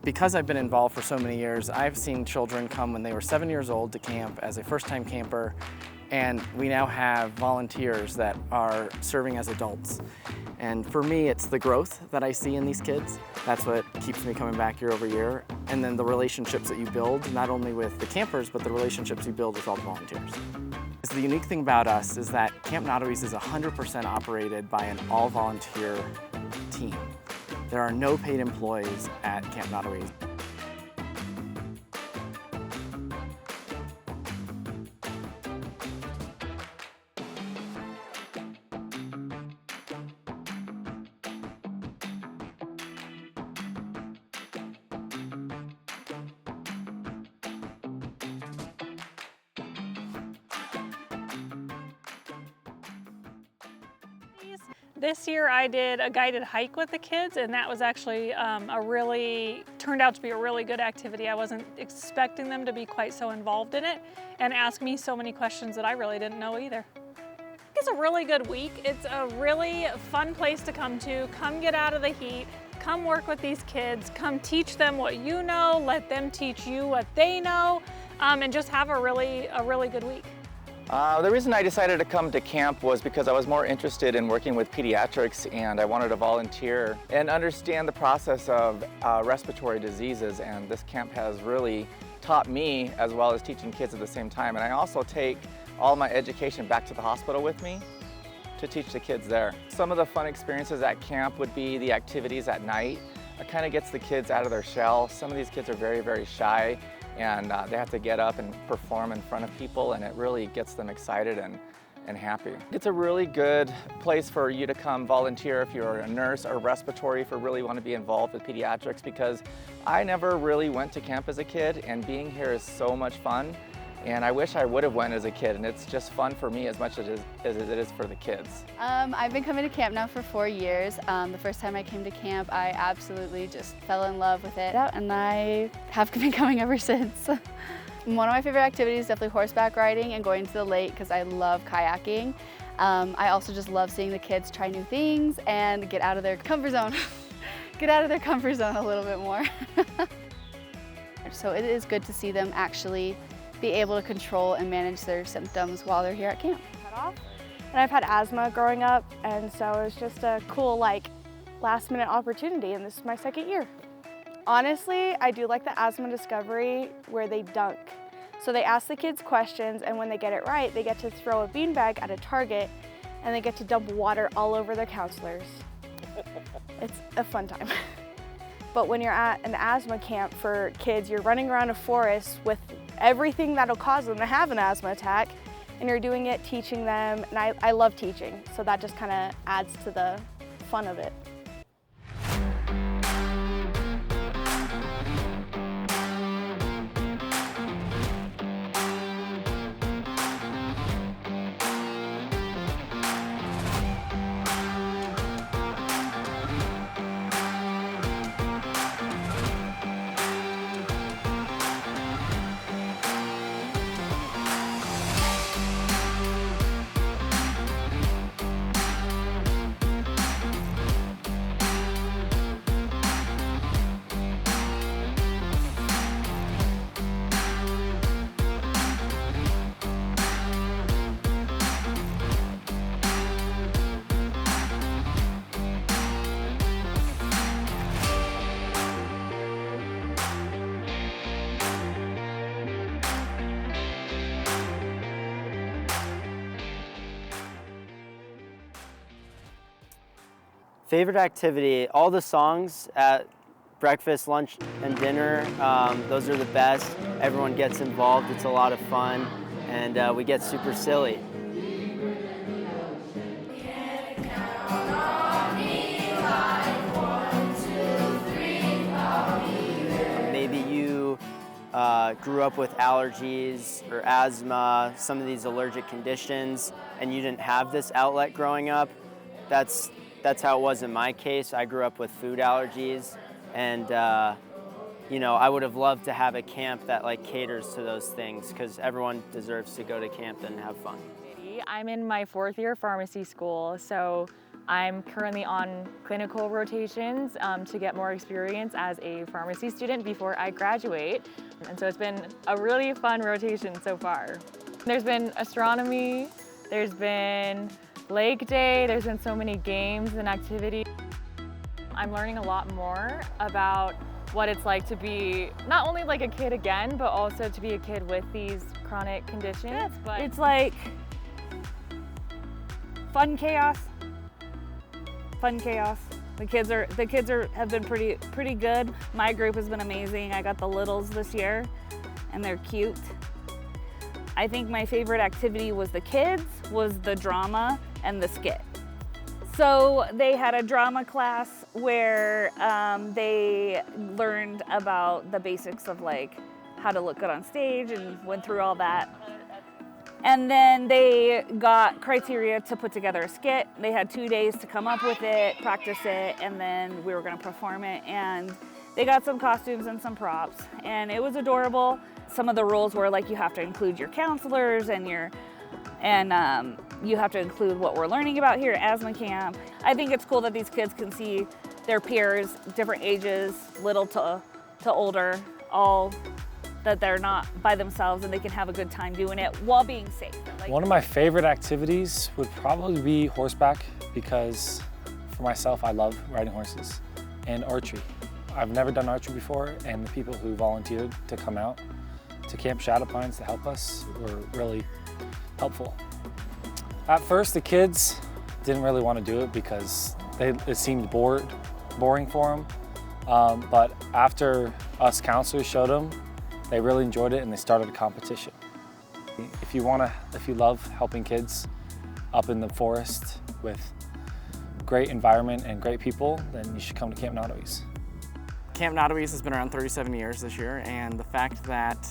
Because I've been involved for so many years, I've seen children come when they were 7 years old to camp as a first-time camper, and we now have volunteers that are serving as adults. And for me, it's the growth that I see in these kids. That's what keeps me coming back year over year. And then the relationships that you build, not only with the campers, but the relationships you build with all the volunteers. The unique thing about us is that Camp Notaries is 100% operated by an all-volunteer team. There are no paid employees at Camp Notaries. This year I did a guided hike with the kids, and that was actually turned out to be a really good activity. I wasn't expecting them to be quite so involved in it and ask me so many questions that I really didn't know either. It's a really good week. It's a really fun place to come to. Come get out of the heat, come work with these kids, come teach them what you know, let them teach you what they know, and just have a really good week. The reason I decided to come to camp was because I was more interested in working with pediatrics, and I wanted to volunteer and understand the process of respiratory diseases, and this camp has really taught me as well as teaching kids at the same time. And I also take all my education back to the hospital with me to teach the kids there. Some of the fun experiences at camp would be the activities at night. It kind of gets the kids out of their shell. Some of these kids are very shy, and they have to get up and perform in front of people, and it really gets them excited and happy. It's a really good place for you to come volunteer if you're a nurse or respiratory, if you really want to be involved with pediatrics, because I never really went to camp as a kid, and being here is so much fun. And I wish I would have went as a kid, and it's just fun for me as much as it is for the kids. I've been coming to camp now for 4 years. The first time I came to camp, I absolutely just fell in love with it, and I have been coming ever since. One of my favorite activities is definitely horseback riding and going to the lake because I love kayaking. I also just love seeing the kids try new things and get out of their comfort zone. Get out of their comfort zone a little bit more. So it is good to see them actually be able to control and manage their symptoms while they're here at camp. And I've had asthma growing up, and so it was just a cool, last-minute opportunity, and this is my second year. Honestly, I do like the asthma discovery where they dunk. So they ask the kids questions, and when they get it right, they get to throw a beanbag at a target, and they get to dump water all over their counselors. It's a fun time. But when you're at an asthma camp for kids, you're running around a forest with everything that'll cause them to have an asthma attack, and you're doing it, teaching them, and I love teaching, so that just kind of adds to the fun of it. Favorite activity, all the songs at breakfast, lunch, and dinner, those are the best. Everyone gets involved, it's a lot of fun, and we get super silly. Maybe you grew up with allergies or asthma, some of these allergic conditions, and you didn't have this outlet growing up. That's how it was in my case. I grew up with food allergies, and I would have loved to have a camp that caters to those things, because everyone deserves to go to camp and have fun. I'm in my 4th year of pharmacy school, so I'm currently on clinical rotations to get more experience as a pharmacy student before I graduate. And so it's been a really fun rotation so far. There's been astronomy, there's been lake day, there's been so many games and activities. I'm learning a lot more about what it's like to be not only like a kid again, but also to be a kid with these chronic conditions. But it's like fun chaos. Fun chaos. The kids have been pretty good. My group has been amazing. I got the littles this year, and they're cute. I think my favorite activity was the kids, was the drama and the skit. So they had a drama class where they learned about the basics of like how to look good on stage and went through all that. And then they got criteria to put together a skit. They had 2 days to come up with it, practice it, and then we were gonna perform it. And they got some costumes and some props, and it was adorable. Some of the rules were like you have to include your counselors and you have to include what we're learning about here at asthma camp. I think it's cool that these kids can see their peers, different ages, little to older, all that they're not by themselves and they can have a good time doing it while being safe. One of my favorite activities would probably be horseback because for myself, I love riding horses, and archery. I've never done archery before, and the people who volunteered to come out to Camp Shadow Pines to help us were really helpful. At first, the kids didn't really want to do it because it seemed boring for them, but after us counselors showed them, they really enjoyed it and they started a competition. If you love helping kids up in the forest with great environment and great people, then you should come to Camp Cnaw. Camp Cnaw has been around 37 years this year, and the fact that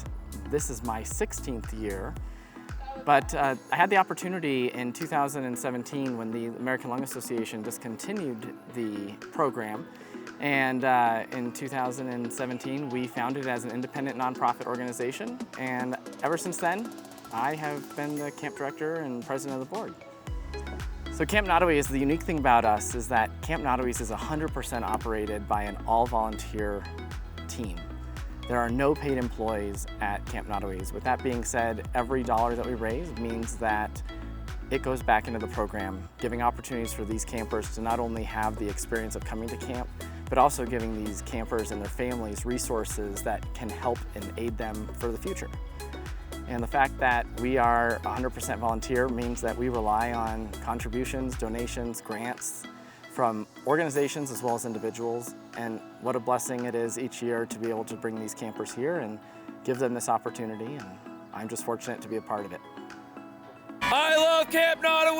this is my 16th year, but I had the opportunity in 2017 when the American Lung Association discontinued the program. And in 2017, we founded it as an independent nonprofit organization. And ever since then, I have been the camp director and president of the board. So Camp Cnaw, the unique thing about us is that Camp Cnaw is 100% operated by an all-volunteer team. There are no paid employees at Camp Cnaw. With that being said, every dollar that we raise means that it goes back into the program, giving opportunities for these campers to not only have the experience of coming to camp, but also giving these campers and their families resources that can help and aid them for the future. And the fact that we are 100% volunteer means that we rely on contributions, donations, grants from organizations as well as individuals. And what a blessing it is each year to be able to bring these campers here and give them this opportunity. And I'm just fortunate to be a part of it. I love Camp Cnaw.